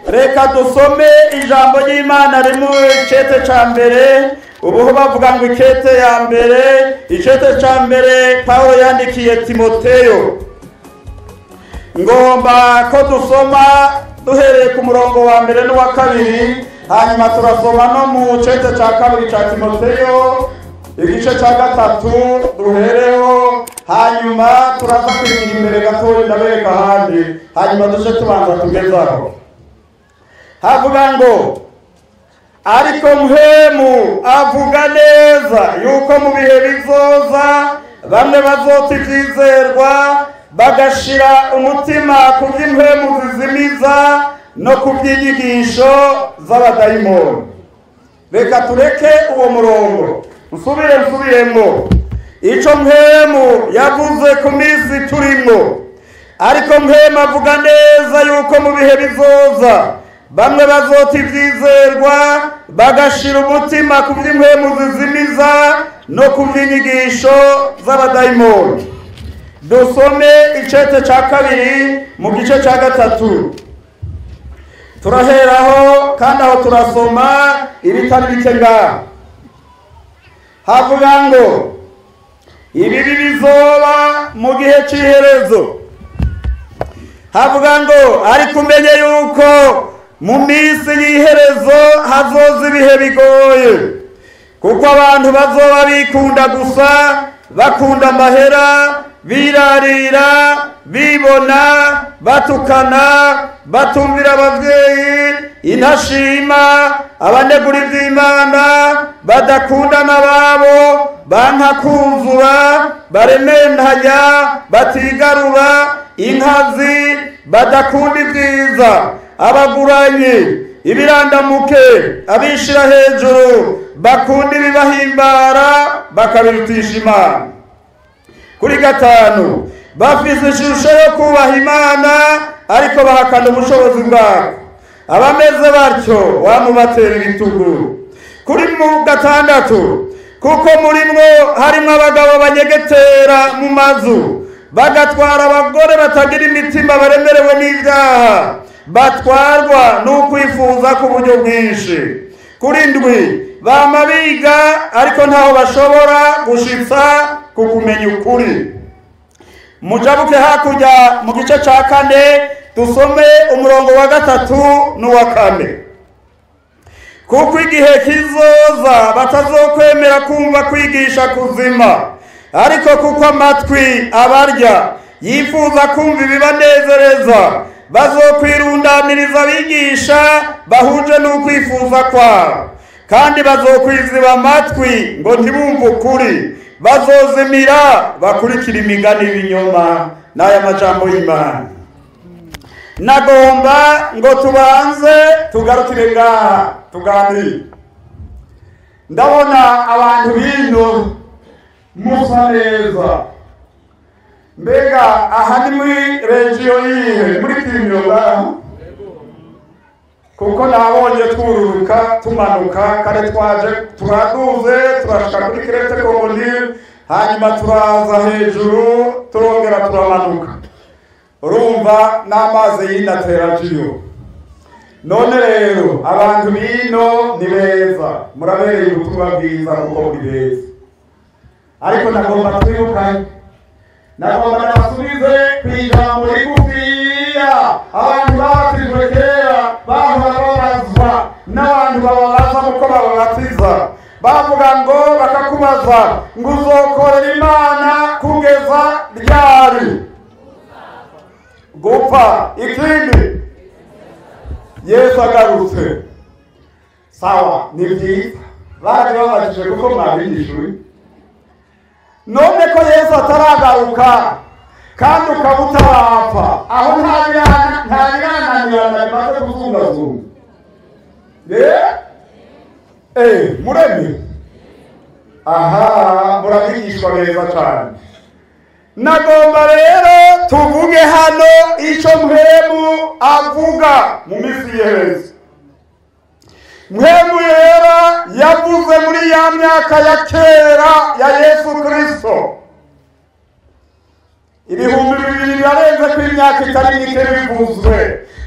reka dusome ijambo ry'Imana rimu icete ca mbere. Ubu bavuga ngo ikete ya mbere, icete ca mbere Paulo yandikiye Timoteyo. Ngomba ko dusoma duhereye ku murongo wa mbere n'uwa kabiri, hanyuma turasoma no mu cete ca kabiri ca Timoteyo igice ca gatatu duhereho, hanyuma turaza kwigira imbere gatoya ndabereka ahandi, hanyuma dushe tubanza tugezaho. Havuga ngo ariko Mpwemu avuga neza yuko mu bihe bizoza bamwe bazota ivyizerwa bagashira umutima ku vy'impwemu zizimiza no ku vy'inyigisho z'abadayimoni. Reka tureke uwo murongo nsubiremwo ico Mpwemu yavuze ku minsi turimwo. Ariko Mpwemu avuga neza yuko mu bihe bizoza bamwe bazota ivyizerwa bagashira umutima ku vy'impwemu zizimiza no ku vy'inyigisho z'abadayimoni. Dusome icete ca kabiri mu gice ca gatatu. Turaheraho kandi aho turasoma ibitari bike ngaha. Havuga ngo ibibi bizoba mu gihe c'iherezo. Havuga ngo ariko umenye yuko mu minsi y'iherezo hazoza ibihe bigoye, kuko abantu bazoba bikunda gusa, bakunda amahera, birarira, bibona, batukana, batumvira abavyeyi, intashima, abanegura ivy'Imana, badakundana babo, banka kuzura, baremendanya, batigarura, inkazi, badakunda ibyiza, abaguranye, ibirandamuke, abishira hejuru, bakunda ibibahimbara, bakabirutisha Imana. Kuri gatanu, bafise ishusho yo kubaha Imana ariko bahakana ubushobozi bwabo. Abameze batyo wamubatera ibitugu. Kuri mu gatandatu, kuko murimwo harimwo abagabo banyegetera mu mazu, bagatwara abagore batagira imitima, baremerewe n'ivyaha, batwarwa n'ukwifuza ku buryo bwinshi. Kuri ndwi, bama biga ariko ntaho bashobora gushitsa ku kumenya ukuri. Mujabuke hakurya mu gice ca kane dusome umurongo wa gatatu n'uwa kane. Kuko igihe kizoza batazokwemera kumva kwigisha kuzima, ariko kuko amatwi abarya yifuza kumva ibibanezereza, bazokwirundaniriza abigisha bahuje n'ukwifuza kwabo, kandi bazokwiziba amatwi ngo ntibumve ukuri, bazozimira bakurikira imigani y'ibinyoma n'aya majambo y'Imana. Nagomba ngo tubanze tugarukire ngaha tuganire. Ndabona abantu bino musa neza. Mbega aha ni muri regio yihe? Muri Kirimyoga? Kuko nabonye twururuka tumanuka kare twaje turaduze turashika kuri Krete Kongolile, hanyuma turaza hejuru turongera turamanuka. Urumva n'amazi y'indaterajiyo. None rero abantu bino ni beza, murabereye ubutumwa bwiza kuko muri beza. Ariko nagomba twibukanye, nagomba nabasubize kw'ijambo rigufiya abantu babatijwe kera bahora babazwa n'abantu bababaza muko bababatiza. Bavuga ngo bakakubaza ngo uzokorera Imana kugeza ryari? Gupfa. Ikindi Yesu agarutse. Sawa, ni byiza, bari babajije kuko mwabigishwe. None ko Yesu ataragaruka kandi ukaba utarapfa, aho ntabirananirana bimaze kuzungazunga. Muremye? Aha, murabigishwa neza cyane. Nagomba rero tuvuge hano ico Mpwemu avuga mu minsi y'iherezo. Mpwemu rero yavuze muri ya myaka ya kera ya Yesu Kristo. Ibihumbi bibiri birarenze ko imyaka itari mike bivuzwe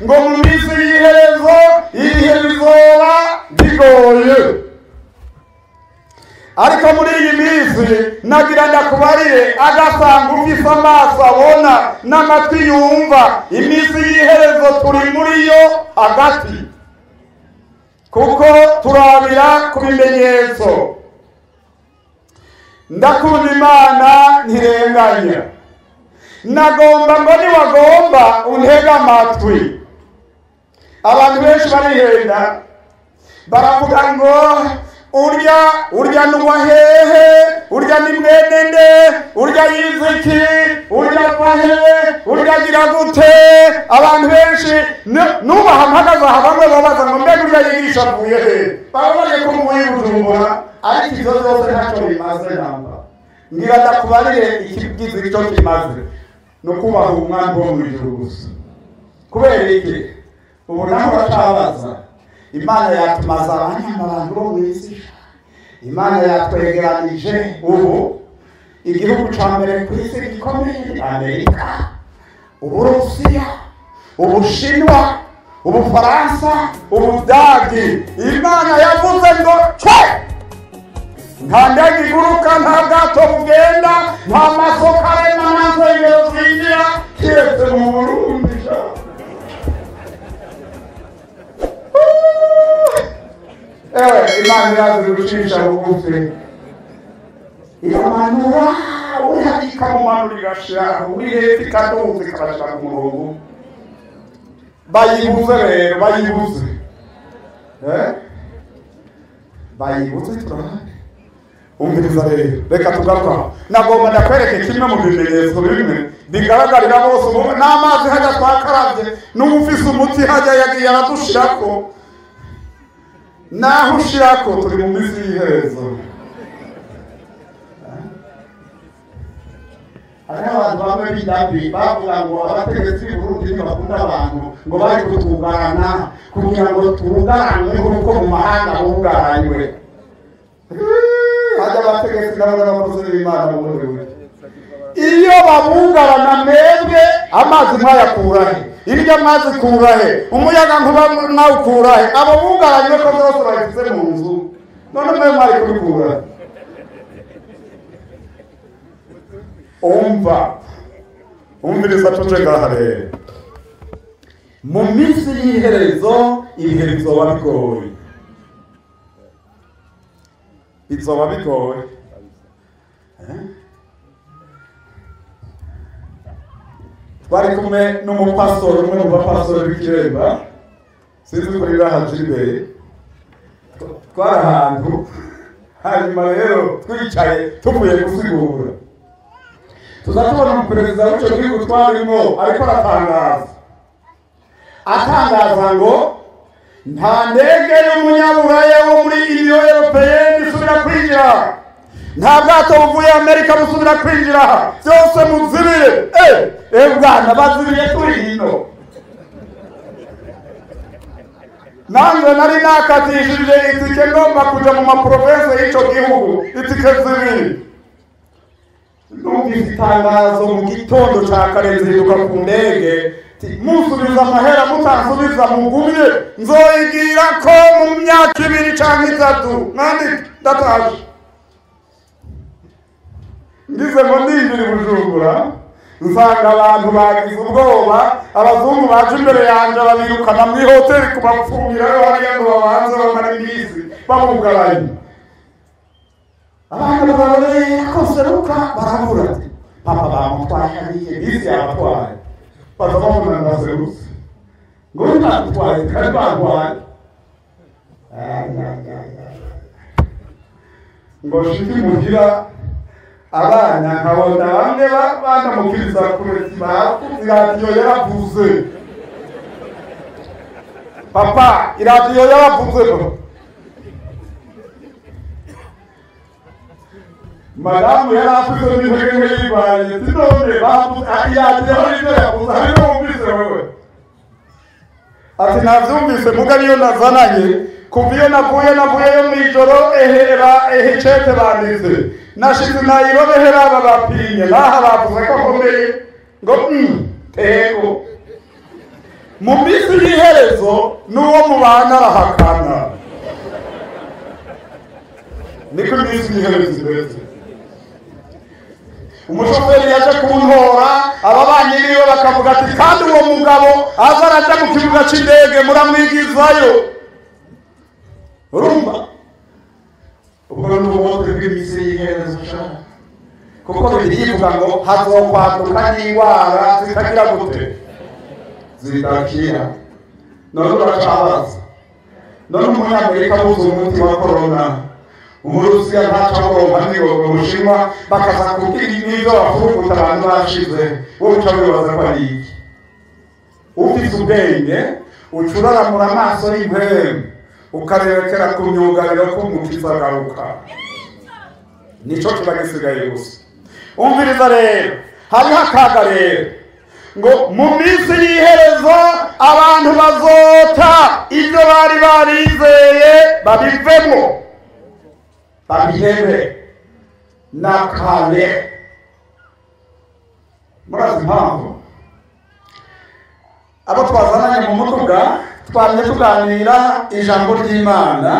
ngo mu minsi y'iherezo nagira ndakubarire agasanga ufise amaso abona n'amatwi yumva iminsi y'iherezo turi muri yo hagati, kuko turabira ku bimenyetso. Ndakunda Imana ntirenganya, nagomba ngo niwagomba untege amatwi. Abantu benshi barihenda baravuga ngo urya nuwa hehe, urya ni mwene nde, urya yize iki, urya ava he, urya agira gute. Abantu benshi nubaha mpagaze aha bamwe babaza ngo mbega urya yigisha avuye he, baba bagiye kumuha Bujumbura, ariko izo zose ntacyo bimaze namba. Ngira ndakubarire ikigize icyo kimaze no kubaha umwana wo mu ijuru gusa. Kubera iki? Ubu naho batabaza Imana yatumaza abantu bo mu isi, Imana yatwegeranije ubu igihugu cya mbere ku isi gikomeye, Amerika, Uburusiya, Ubushinwa, Ubufaransa, Ubudagi. Imana yavuze ngo cwe, nta ndege iguruka, nta bwato bugenda, nta masoko arema, nta nzengero zinjira kiretse mu Burundi. Imana irazi gucisha bugufi, iramanura uri ikamumanura igashira, uri hepfo ikaduza ikabashira ku murongo. Bayibuze rero, bayibuze turahari. Umviriza rero, reka tugaruka. Nagomba ndakwereke kimwe mu bimenyetso bimwe bigaragarira bose. Ubu n'amazi hajya twakaravye, n'ufise umuti hajya yagiye aradushirako. Naho ushirako turi mu minsi y'iherezo. Hariho abantu bamwe b'indabi bavuga ngo abategetsi b'Uburundi ntibakunda abantu, ngo bari kutugarana kugira ngo tugaranwe nk'uko mu mahanga bugaranywe. Hajya abategetsi n'abakozi b'Imana mu murimo. Iyo babugarana mwebwe amazi mwayakurahe, iryo amazi kurahe, umuyaga nkuba nawukurahe, abo bugaranye ko zose bagise mu nzu, none mwe mwari kubikura. Umviriza tuje ngaha rero. Mu minsi y'iherezo ibihe bizoba bigoye, bizoba bigoye. Twari kumwe n'umupastori, umwe mu bapastori b'Ikiremba, sinzi ko riraha Gilbert. Twari ahantu, hanyuma rero twicaye tuvuye gusigura, tuzatubona umuperezida w'icyo gihugu twarimo ariko atangaza ngo nta ndege y'umunyaburayi wo muri Union Européenne isubira kwinjira, nta bwato buvuye Amerika busubira kwinjira, byose muzibire. Bwana bazibire turi hino. Nanjye nari nakatishije itike ngomba kuja mu maprovensi y'icyo gihugu, itike zibiri. Numvise itangazo mu gitondo cya kare nzinduka ku ndege, musubiza amahera, mutansubiza mugumye nzoyigira ko mu myaka 2 cyangwa 3. Nandi ndataje ngize ngo ndinjira i Bujumbura, nsanga abantu bagize ubwoba. Abazungu baje imbere yanjye babirukana muri hoteli kubapfungira, hariya ngo babanze bamara iminsi babugaranye. Abana bakoseruka barabura, papa bamutwaye hariya, bisi yabatwaye, baza babona ndaserutse ngo ntatwaye kandi barwaye. Ngo shiti mugira abana nkabona bamwe banamukiriza kureti bakuze iradiyo yaravuze. Papa, iradiyo yaravuze. Madamu yaravuze n'intege yibaye, sinone bavuze iradiyo yaravuze, hariho wumvise wewe? Ati navyumvise muga niyo nazananye, kuva iyo navuyeyo mw'ijoro cete banditse, nashize nayirobehera aba bapinye, naha bavuze ko akomeye ngo tego. Mu minsi y'iherezo n'uwo mubana arahakana. Niko iminsi y'iherezo imeze. umushoferi yaje kuntora ababanyi biwe bakavuga ati kandi uwo mugabo aza araja mu kibuga c'indege muramwigizayo. Urumva ubwo ni ubwote bw'iminsi y'iherezo shaka, kuko Bibiliya ivuga ngo hazokwaduka n'indwara zitagira gute zidakira. None uracabaza, none umunyamerika abuze umuti wa korona, umurusiya ntacaboronka n'ingoga, umushinwa bakaza kubwira n'ivyo bafurukuta abantu bashize, wowe uca wibaza ko ari iki? Ufise ubwenge ucuraramura amaso y'impwemu ukarerekera ku myugariro ko umukiza agaruka. Nico kiba gisigaye gusa. Umviriza rero, hariho akaga rero ngo mu minsi y'iherezo abantu bazota ibyo bari barizeye babivemo babihebe nakale. Murazi impamvu abo twazananye mu mutuga twamye tuganira ijambo ry'Imana,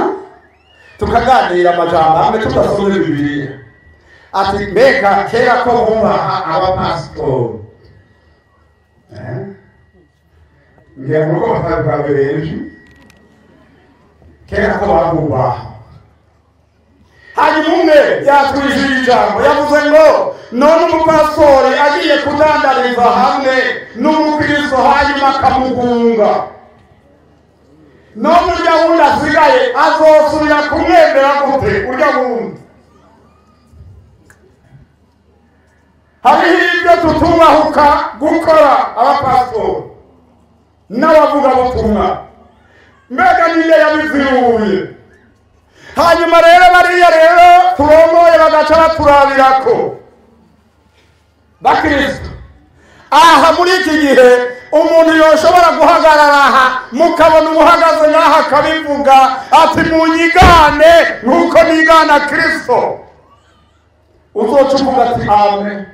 tukaganira amajambo amwe tudasomye Bibiliya. Ati mbega kera ko bubaha abapasitori, ngira ngo batagabereje kera ko babubaha. Hanyuma umwe yatwijije ijambo yavuze ngo none umupasitori agiye kudandariza hamwe n'umukristo hanyuma akamugunga, none urya wundi asigaye azosubira kumwemera gute urya wundi? Hariho ibyo tutubahuka gukora abapasitori n'abavuga butumwa, mbega ninde yabiziruye? Hanyuma rero bariya rero turongoye bagaca baturabirako bakristo. Aha muri iki gihe umuntu yoshobora guhagarara aha mukabona umuhagaze ngaha akabivuga ati munyigane nkuko nigana Kristo, uzoca uvuga ati amen,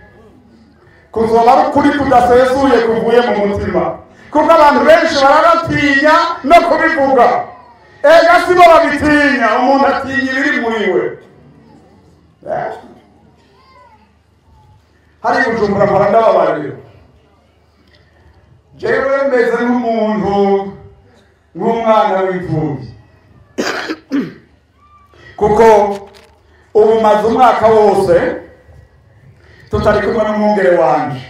kuzoba ari ukuri kudasesuye kuvuye mu mutima, kuko abantu benshi barabatinya no kubivuga. Ega si bo babitinya, umuntu atinya ibiri muri we. Hari Bujumbura mpora ndababarira, jewe meze nk'umuntu nk'umwana w'imfubyi, kuko ubu maze umwaka wose tutari kumwe n'umwungere wanje.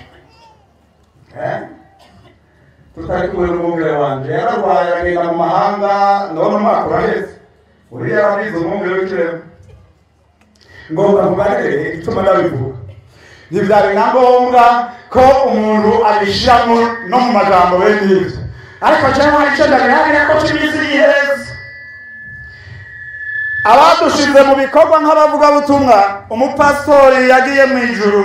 Tutari kumwe n'umwungere wanje, yararwaye agenda mu mahanga, none umwaka uraheze. Uriya yarabize umwungere w'ikirema. Ngomba kubarire igituma ndabivuga, ntibyari na ngombwa ko umuntu abishiramo no mu majambo bene ibyo, ariko jewe hari icyo ndabiharira ko cy'iminsi y'iherezo. Abadushize mu bikorwa nk'abavugabutumwa, umupasitori yagiye mu ijuru,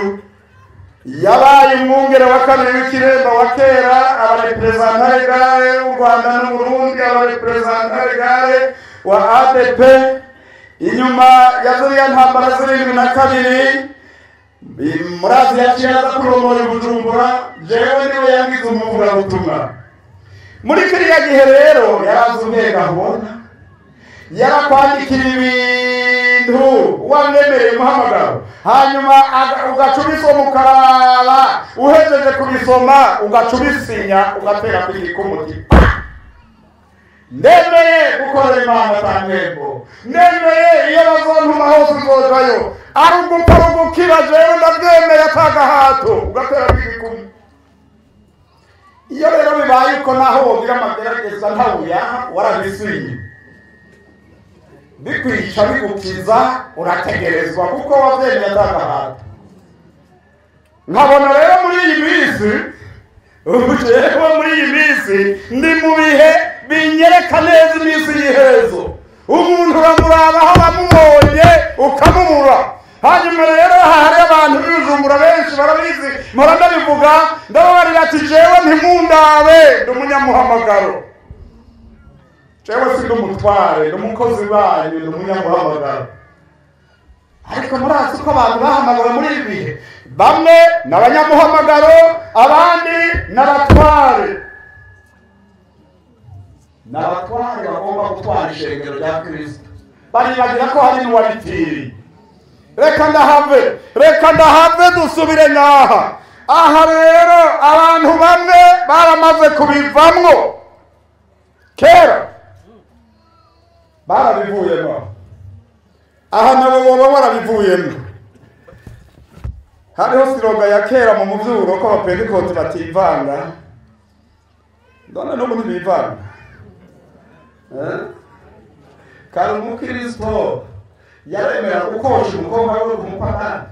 yabaye umwungere wa kabiri w'ikiremba wa kera, abareperezanta regare w'u Rwanda n'Uburundi, abareperezanta regare wa ADP, inyuma ya ziriya ntambara z'72 murazi yaciye aza kurongora Bujumbura, jewe niwe yangize umuvugabutumwa. Muri kiriya gihe rero yarazi umwega abona, yarakwandikira ibintu wamwemereye umuhamagaro, hanyuma ugaca ubisoma ukaraba, uhejeje kubisoma ugaca ubisinya ugatera kwigika umutima. Ndemeye gukorera Imana atangebo, ndemeye iyo bazontuma hose uzojayo, ari ugupfa ugukira jewe ndabyemeye atagahato ugatera kwigika umutima. Iyo rero bibaye uko naho wogira amagerageza ntawuyaha warabisinye, bikwica bigukiza urategerezwa kuko wabyemeye atagahato. Nkabona rero muri iyi minsi, jewe muri iyi minsi ndi mu bihe binyereka neza iminsi y'iherezo. Umuntu uramuraba aho bamubonye ukamubura. Hanyuma rero hari abantu b'Ibujumbura benshi barabizi, mpora ndabivuga ndababarira ati jewe ntimundabe ndi umunyamuhamagaro, jewe si ndi umutware, ndi umukozi wanyu, ndi umunyamuhamagaro. Ariko murazi ko abantu bahamagara muri ibi bihe, bamwe n'abanyamuhamagaro, abandi n'abatware. N'abatware bagomba gutwara ishengero rya Kristo, baribagira ko hari n'uwaritiri. reka ndahave dusubire ngaha. Aha rero abantu bamwe baramaze kubivamwo kera, barabivuyemo. Aha nabo boba barabivuyemo. Hariho siroga ya kera mu muvyuro ko abapentekoti bativanga, none n'ubu ntibivanga. Kandi umukristo yaremera gukosha umukobwa we kumupatana.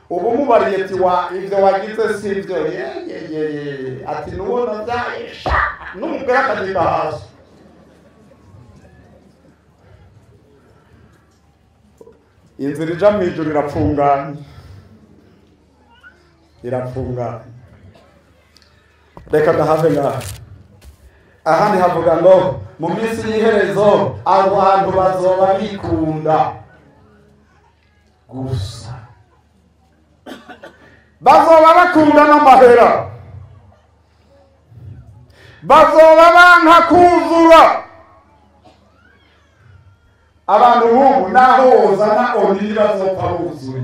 Ubu mubariye ati ivyo wagize sivyo, ati nubona vyayisha n'umugore akagenda hasi. Inzira ija mw'ijuru irapfunganye. Reka ndahave ngaha. Ahandi havuga ngo mu minsi y'iherezo abantu bazoba bikunda gusa, bazoba bakunda n'amahera, bazoba banka kuzura. Abantu bubu naho wozana oni bazopfa buzuye.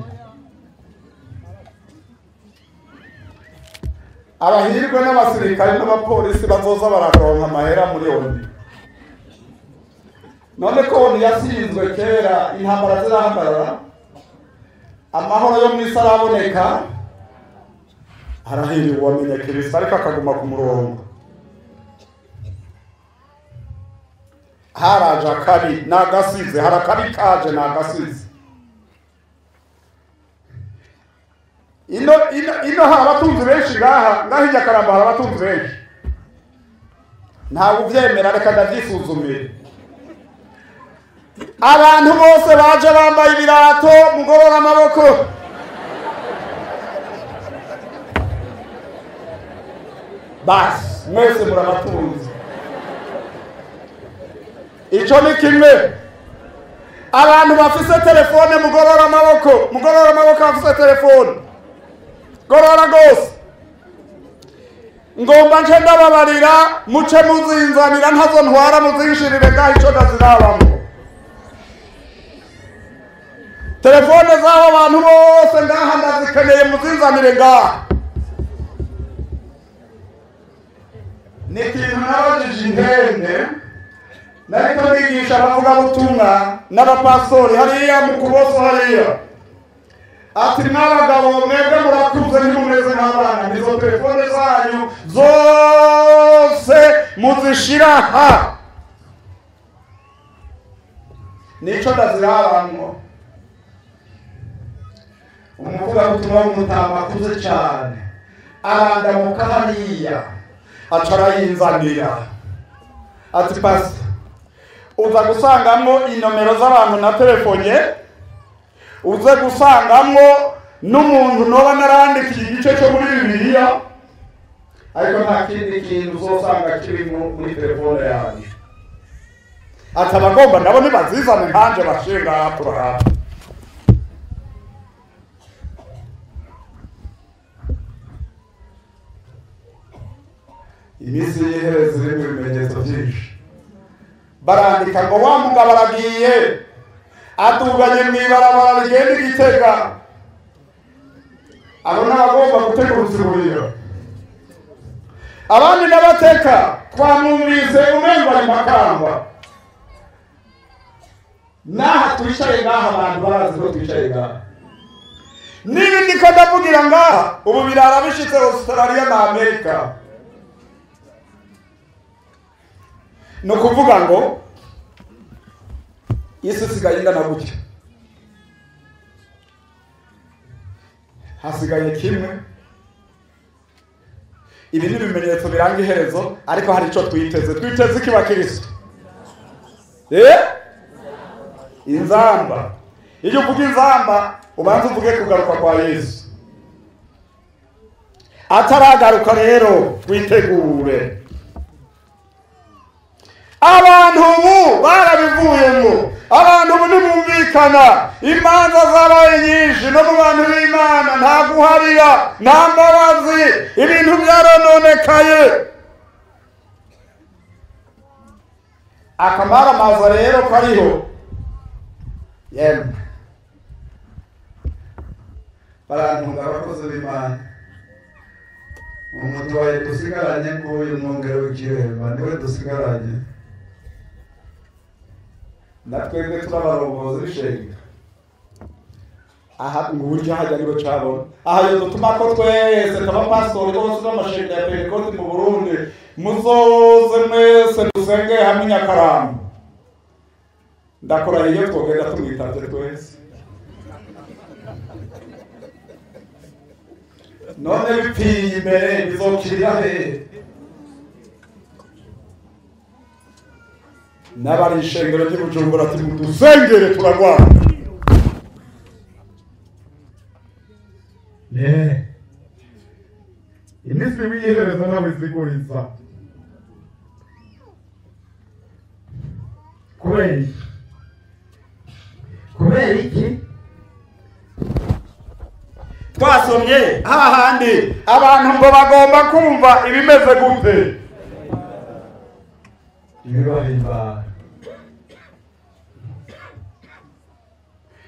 Abahirwe n'abasirikare n'abapolisi bazoza bararonka amahera muri oni. None ko oni yasinzwe kera, intambara zirahagarara, amahoro yo mw'isi araboneka, harahiriwe uwamenya Kristo ariko akaguma ku murongo. Haraje akabi n'agasize, harakabi kaje n'agasize. Ino hari abatunzi benshi ngaha hirya Karamba hari abatunzi benshi. Ntabwo uvyemera, reka ndavyisuzumire. Abantu bose baje bambaye ibirato, mugorora amaboko. Basi mwese muri abatunzi. Ico ni kimwe. Abantu bafise telefone mugorora amaboko bafise telefone. Gorora gose. Ngomba nje ndababarira muce muzinzanira ntazo ntwara muzinshirire ngaho ico ndazirabamo. Telefone z'abo abantu bose ngaha ndazikeneye muzinzanire ngaha. Ni ikintu nabajije intende, nariko ndigisha abavugabutumwa n'abapastori hariya mu Kuboso hariya. Ati mwabagabo mwebwe murakuze ntimumeze nk'abana, nizo telefone zanyu zose muzishira ha. Nico ndazirabamwo. Umuvugabutumwa w'umutama akuze cane arandamuka hariya aca arayinzanira. Ati pasi, uza gusangamwo inomero z'abantu na telefonye, uze gusangamwo n'umuntu noba narandikiye igice cyo muri Bibiliya, ariko nta kindi kintu uzosanga kirimo muri telefone yanjye. Ati abagomba nabo nibazizane nkanje bashinga hakurahara. Iminsi y'iherezo irimo ibimenyetso byinshi. Barandika ngo wa mugabo aragiye atuganye mw'ibarabara rigenda i Gitega. Abo n'abagomba gutega uruziburiro. Abandi n'abateka twamwumvise umengo ari Makamba. Naha twicaye ngaha abantu barazi ko twicaye ngaha. N'ibindi ko ndavugira ngaha ubu birara bishitse Australia na Amerika. No kuvuga ngo Yesu sigaye ingana gutya. Hasigaye kimwe. Ibi ni ibimenyetso biranga iherezo, ariko hari ico twiteze. Twiteze iki bakristo? Inzamba. Iyo uvuga inzamba, ubanza uvuge kugaruka kwa Yesu. Ataragaruka rero twitegure. Abantu ubu barabivuyemo. Abantu ubu ntibumvikana. Imanza zabaye nyinshi no mu bantu b'Imana, nta guharira, nta mbabazi, ibintu byarononekaye. Akamara maza rero kariho. Yemwe barantunga abakozi b'Imana. Umutwaye dusigaranye nguyu mwongere w'ikiremba niwe dusigaranye. Natwebwe turabarongozi b'ishengero. Aha ngurya hajya nibo cabona. Aha yo dutuma ko twese abapastori bose n'amashengero ya Pentecote mu Burundi muzoze mwese dusenge hamwe Nyakaramu. Ndakora iyo twogenda tumwitavye twese. None bipfiye imbere bizokirira he? N'abari ishengero ry'Ubujumbura ati dusengere turagwana. Iminsi w'iherezo nawe ziguriza. Kubera iki? Twasomye hahandi abantu ngo bagomba kumva ibimeze gute. Ibibahimba.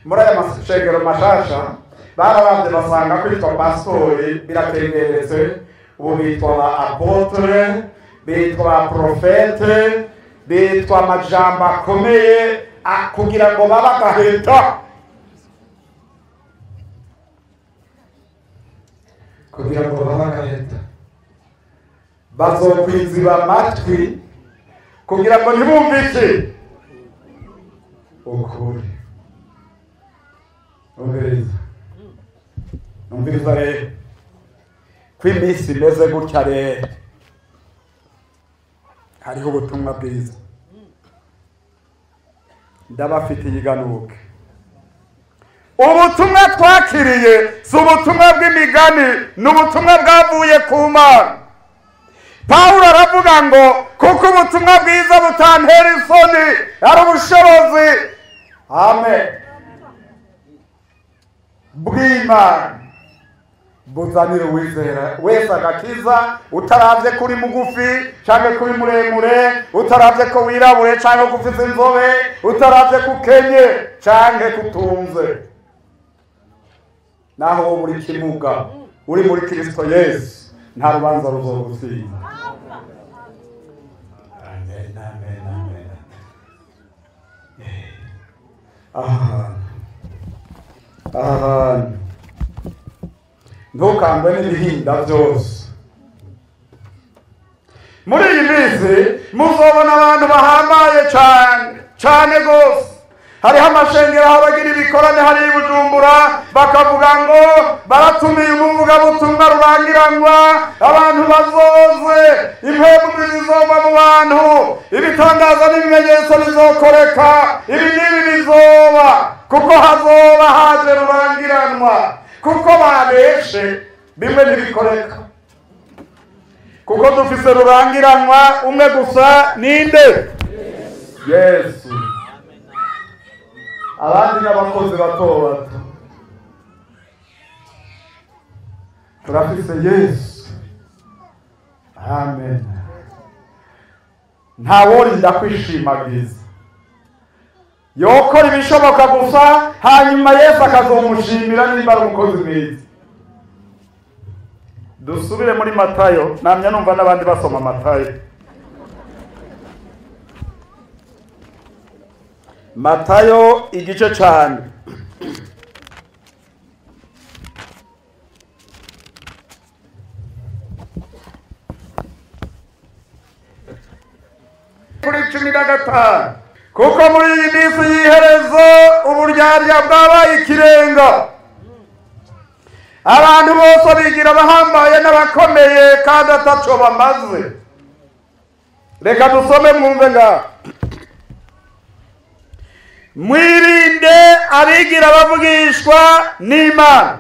Muri aya mashengero mashasha barabanze basanga kwitwa pastori biratengeretse, ubu bitwa ba apotre, bitwa ba profete, bitwa amajambo akomeye kugira ngo baba gaheta, kugira ngo baba gaheta bazokwiziba amatwi kugira ngo ntibumvike ukuri. Umviriza rero ko iminsi imeze gutya rero hariho ubutumwa bwiza ndabafitiye iganuke. Ubutumwa twakiriye si ubutumwa bw'imigani, ni ubutumwa bwavuye ku Mana. Pawulo aravuga ngo kuko ubutumwa bwiza butantera isoni ari ubushobozi amen bw'Imana buzanira uwizera wese agakiza, utaravye kuri mugufi canke kuri muremure, utaravye ko wirabure canke ko ufise inzobe, utaravye ko ukenye canke kutunze, naho wo muri kimuga uri muri Kristo Yesu nta rubanza ruzogutsinda. Amen, amen, amen. Ntukangwe n'ibihinda byose. Muri iyi minsi muzobona abantu bahambaye cyane gose. Hariho amashengero aho bagira ibikorane hari i Bujumbura bakavuga ngo baratumiye umuvugabutumwa rurangiranwa, abantu bazoze, impemu zizova mu bantu, ibitangaza n'ibimenyetso bizokoreka, ibi n'ibi bizoba, kuko hazoba haje rurangiranwa, kuko babeshe bimwe ntibikoreka, kuko dufise rurangiranwa umwe gusa. Ninde? Yesu. Abandi n'abakozi bato bato turafise Yesu. Amen. Ntaworinda kwishimagiza, yokora ibishoboka gusa hanyuma Yesu akazomushimira nimba ari umukozi mwiza. Dusubire muri Matayo, namya numva n'abandi basoma Matayo. Matayo igice cyane kuri 15, kuko muri iyi minsi y'iherezo uburyarya bwabaye ikirenga, abantu bose bigira abahambaye n'abakomeye kandi ataco bamaze. Reka dusome mwumve ngaho. Mwirinde abigira bavugishwa n'Imana,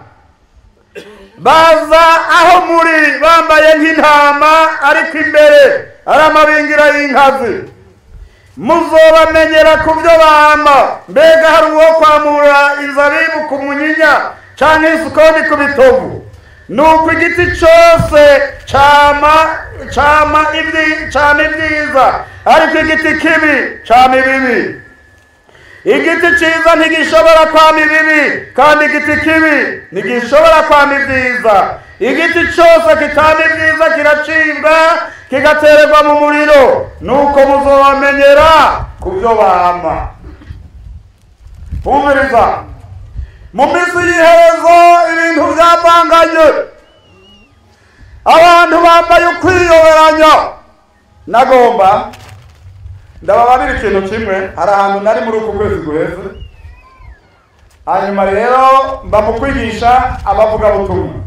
baza aho muri bambaye nk'intama ariko imbere ari amabingira y'inkazi. Muzobamenyera ku byo bama, mbega hari uwo kwamura inzabibu ku munyinya canke isukoni ku bitovu? Nuko igiti cyose cama ibyiza, ariko igiti kibi cama ibibi. igiti cyiza ntigishobora kwama ibibi kandi igiti kibi ntigishobora kwama ibyiza. Igiti cyose kitama ibyiza kiracibwa kigatererwa mu muriro, nuko muzobamenyera ku byo bama. Umviriza, mu minsi y'iherezo ibintu byavanganye, abantu bambaye ukwiyoberanya. Nagomba ndababarira ikintu kimwe. Hari ahantu nari muri uku kwezi guheze, hanyuma rero mba mu kwigisha abavugabutumwa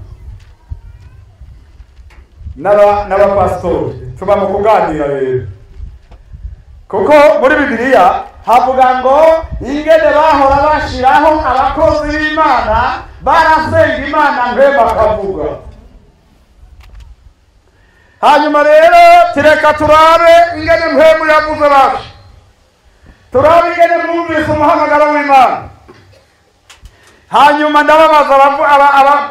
n'abapasitori, tuba mu kuganira rero, kuko muri Bibiliya havuga ngo ingene bahora bashiraho abakozi b'Imana barasenga Imana mpema bakavuga. Hanyuma rero tireka turabe ingene mpemu yavuze bashi, turabe ingene mwumvise umuhamagaro w'Imana. Hanyuma ndababaza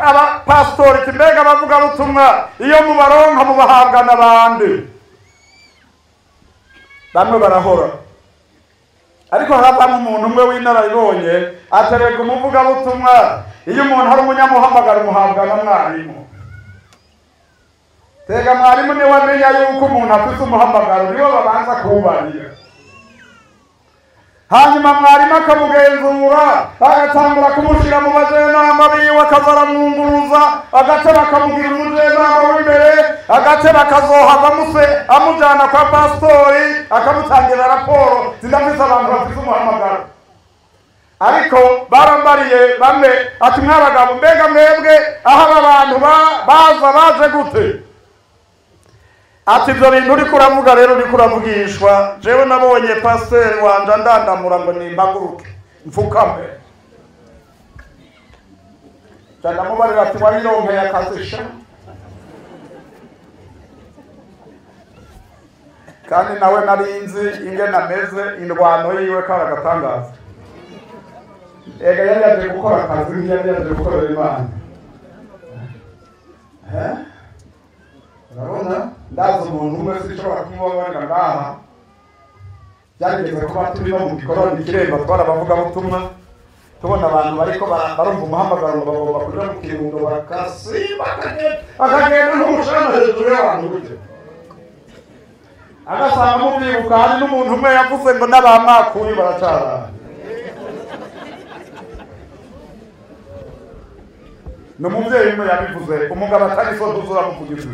abapasitori, mbega bavuga butumwa iyo mubaronka mubahabwa n'abandi? Bamwe barahora, ariko havamo umuntu umwe w'inararibonye atereka umuvuga butumwa. Iyo umuntu hari umunyamuhamagaro muhabwa na mwarimu. Tega mwarimu niwe wamenya yuko umuntu afite umuhamagaro, niwe babanza kuwubarira. Hanyuma mwarimu akamugenzura, agatangura kumushyira mu bajenama biwe, akazaramwunguruza, agateba akamugira umujenama w'imbere, agateba akazohava amujyana kwa pasitori, akamutangira raporo zidafite abantu bafite umuhamagaro. Ariko barambariye bamwe ati mwabagabo, mbega mwebwe aho aba bantu baje gute? Ati ibyo bintu uri kuravuga rero uri kuravugishwa, jewe nabonye pasiteri wanje ndandamura ngo nimpaguruke mfukame. Ndamubarira ati warironkeye akazisha, kandi nawe narinzi ingene ameze, indwano yiwe kari agatangaza. Ega yari yaje gukora akazi, yari yaje gukorera Imana. Urabona, ndazi umuntu umwe sinshobora kumubona ngaha. Byageze kuba turi no mu gikoroni Kiremba, twarabavuga butumwa, tubona abantu bariko barumva umuhamagaro ngo bagomba kuja mu Kirundo, bakasiba akagenda n'umushana hejuru y'abantu gute. Agasanga mubyibuka hari n'umuntu umwe yavuze ngo n'abamakuye baracarana. N'umubyeyi umwe yabivuze, umugabo atari so duzura muvugizi.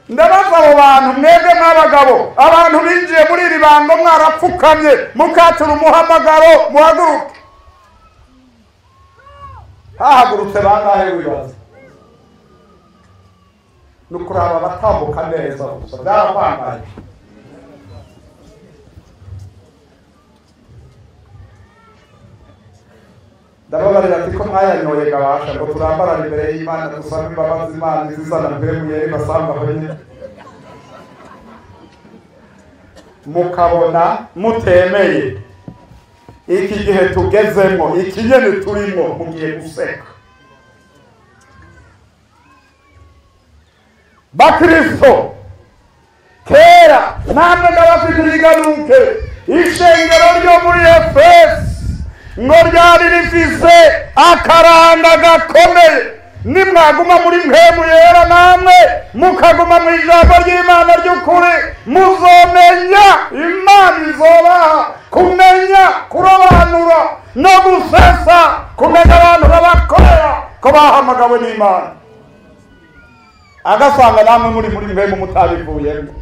Ndabaza abo bantu, mwebwe mw'abagabo, abantu binjiye muri iri bango mwarapfukamye mukatura umuhamagaro, muhaguruke. Hahagurutse bangahe wibaza? Nukuraba batambuka neza gusa, byarapangaye. Ndababarira ati ko mwayanyoye gabasha ngo turambarane imbere y'Imana, dusaba imbabazi Imana izizana mpemuye ibasamba kwenye. Mukabona mutemeye iki gihe tugezemo, iki nyene turimo, mugiye guseka. Bakristo kera namwe ndabafite ibiganuke, ishengero ryo muri Efeso ngo ryari rifise akaranga gakomeye. Nimwaguma muri mpemu yera namwe mukaguma mu ijambo ry'Imana ry'ukuri, muzomenya Imana izobaha kumenya kurobanura no gusesa, kumenya abantu babakorera ko bahamagawe n'Imana. Agasanga namwe muri mpemu mutabivuyemo.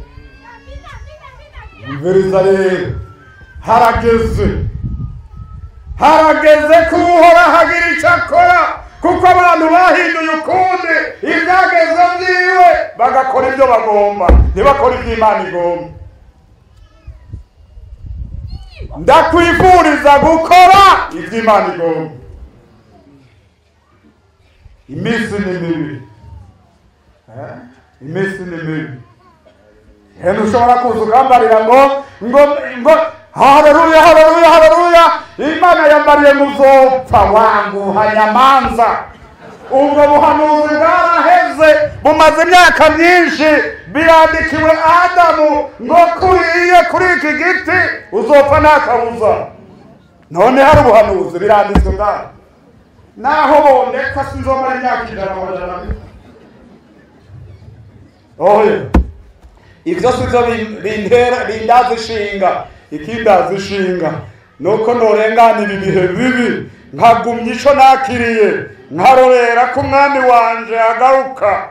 Imviriza rero, harageze ko uhora hagira icyo akora, kuko abantu bahinduye ukundi ibyageze byiwe, bagakora ibyo bagomba, ntibakora ibyo Imana igomba. Ndakwifuriza gukora ibyo Imana igomba. Iminsi ni mibi, iminsi ni mibi. Ntushobora kuza ukambarira ngo haleluya haleluya haleluya, Imana yambariye muzopfa wangu hanyamanza. ubwo buhanuzi bwaraheze bumaze imyaka myinshi birandikiwe Adamu ngo kuriye kuri iki giti uzopfa nta kabuza. None hari ubuhanuzi biranditswe ngaho naho bondeka sinzomara imyaka 100. Oye ibyo sivyo bindaza ishinga. Ikindaza ishinga nuko norengana ibi bihe bibi nkagumya ico nakiriye nkarorera ko umwami wanje agaruka.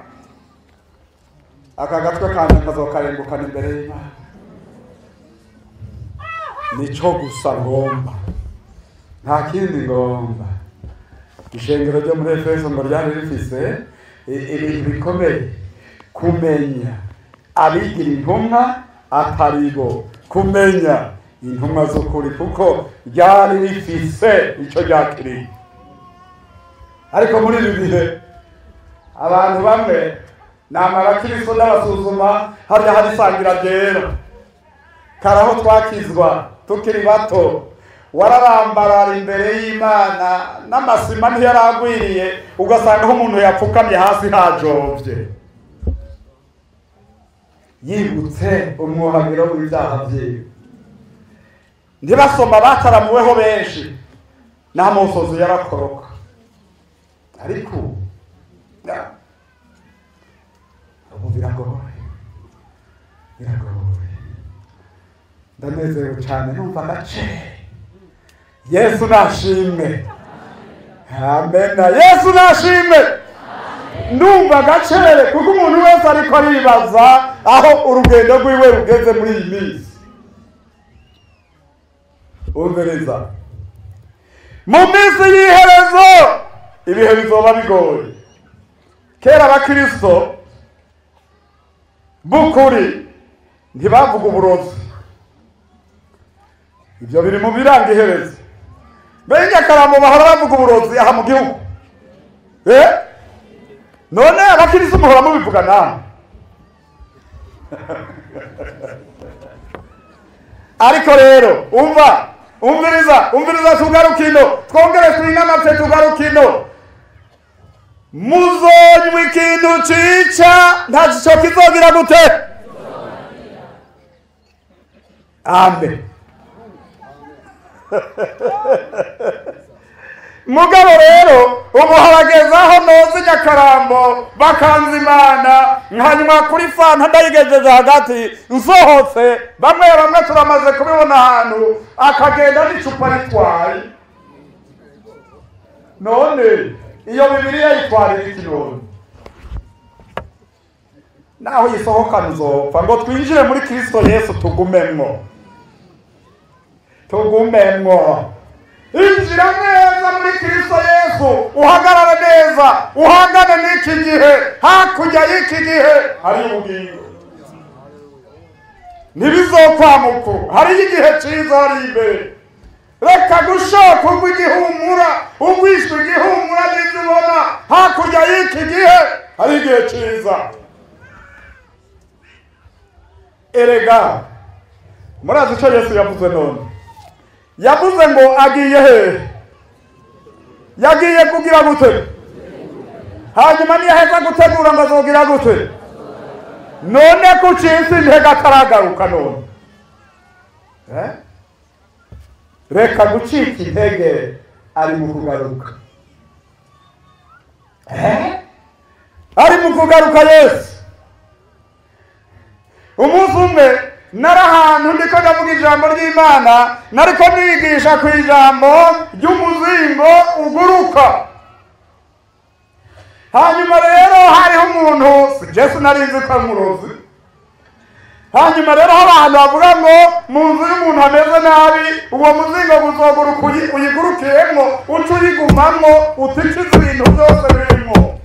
Aka gatwe kanje kazokarengukana imbere y'Imana. Nico gusa ngomba, nta kindi ngomba. Ishengero ryo muri Efeso ngo ryari rifise ibintu bikomeye: kumenya abigira intumwa ataribo, kumenya intumwa z'ukuri, kuko ryari rifise ico ryakiriye. Ariko muri ibi bihe abantu bamwe namara Kristo n'abasuzuma harya hari sangira ryera. Karaho twakizwa tukiri bato wararambarara imbere y'Imana n'amasima ntiyaragwiriye ugasanga aho umuntu yapfukamye hasi hajovye yibutse umwuhagiro w'ibyaha bye. Ntibasoma bataramuweho benshi n'amusozi yarakoroka. Ariko ubu biragoye. Ndanezerewe cyane numva gace. Yesu nashimwe. Amen. Yesu nashimwe. Ndumva gacere kuko umuntu wese ariko aribaza aho urugendo rwiwe rugeze muri iyi minsi. Umviriza, mu minsi y'iherezo ibihe bizoba bigoye. Kera abakristo bukuri ntibavuga uburozi. Ibyo biri mu biranga iherezo. Benyakaramo bahora bavuga uburozi aha mu gihugu. None abakristo muhora mubivuga namwe. Ariko rero umviriza tugarukino, twongere twinamate tugarukino. Muzonywa ikintu cica ntaco kizogira gute? Amen. Mugabo rero ubu haragezaho noze Nyakarambo bakanza Imana nkanyuma kuri fanta ndayigejeje hagati nsohotse bamwe turamaze kubibona ahantu akagenda n'icupa ritwaye. None iyo Bibiliya yitwarira iki none? Naho yisohoka nzopfa ngo twinjire muri Kristo Yesu tugumemwo. Injira neza muri Kristo Yesu, uhagarara neza, uhangane n'iki gihe, hakurya y'iki gihe hari ubugingo. Ntibizokwamuko, hari igihe ciza hari imbere. Reka gushoka ugw'igihumura, ugwishwe igihumura n'ibyo ubona, hakurya y'iki gihe hari igihe ciza. Erega murazi ico Yesu yavuze none? Yavuze ngo agiye he? Yagiye kugira gute? Hanyuma niyaheza gutegura ngo azogira gute? None kucisi ntega ataragaruka none. Reka gucika intege ari mu kugaruka. Ari mu kugaruka Yesu. Umunsi umwe narahantu ndiko ndavuga ijambo ry'Imana, nariko nigisha ku ijambo ry'umuzingo uguruka. Hanyuma rero hariho umuntu Yesu narinzi ko amurozi. Hanyuma rero abantu bavuga ngo mu nzu y'umuntu ameze nabi uwo muzingo guzoguruka uyigurukiyemo uca uyigumamwo utikiza ibintu byose birimo.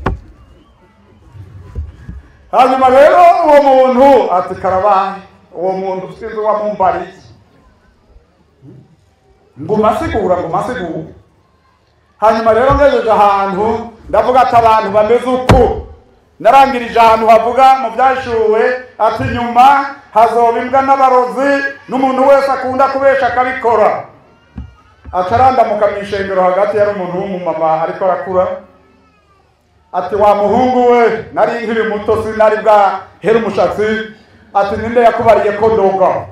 Hanyuma rero uwo muntu ati karabaye, uwo muntu sinzi wamumbariye. Ngumasigura. Hanyuma rero ngejeje ahantu ndavuga ati abantu bameze uku. Narangirije ahantu havuga mu byashuwe ati nyuma hazoba imbwa n'abarozi n'umuntu wese akunda kubesha akabikora. Acarandamuka mu ishengero hagati yari umuntu w'umumama ariko arakura. ati wa muhungu we nari nkiri muto sinari bwa hera umushatsi ati ninde yakubariye ko ndoga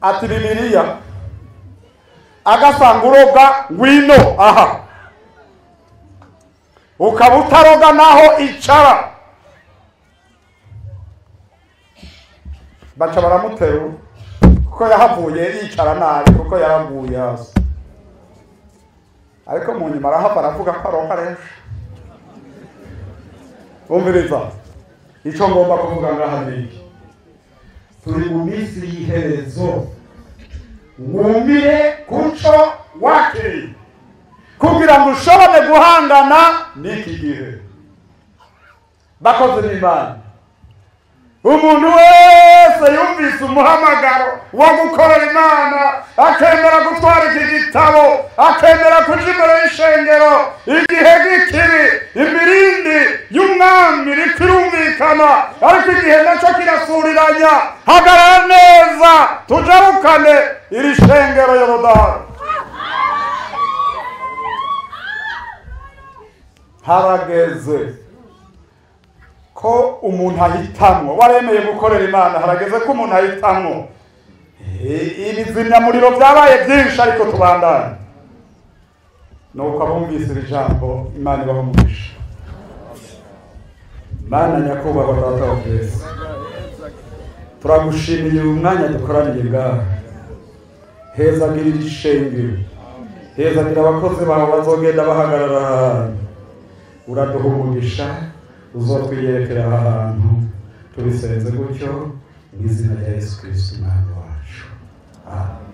ati Bibiliya agasanga uroga ngwino aha ukaba utaroga naho icara baca baramutera kuko yahavuye yicara nabi kuko yaraguye hasi ariko mu nyuma arahava aravuga ko aroga rero umviriza icyo ngomba kuvuga ngaha niki turi mu minsi y'iherezo wumire kuco wakiri kugira ngo ushobore guhangana n'iki gihe bakoze n'Imana umuntu wese yumvise umuhamagaro wo gukorera Imana akemera gutwara iki gitabo akemera kuja imbere y'ishengero igihe gikiri imirindi y'umwami rikirumvikana ariko igihe nacyo kirasuriranya hagarara neza tujarukane iri shengero Yorodani harageze ko umuntu ahitamwo waremeye gukorera Imana harageze ko umuntu ahitamwo ibizimyamuriro byabaye byinshi ariko tubandanye nuko abumvise iri jambo Imana ibaho umugisha Mana nyakubahwa data wa twese turagushimiye uyu mwanya dukoraniye ngaha hezagira iri shengero hezagira abakozi bawe bazogenda bahagarara ahantu uraduha umugisha uzotwiyerekera aha hantu tubisenze gutyo mu izina rya Yesu Kristo umwami wacu. Amen.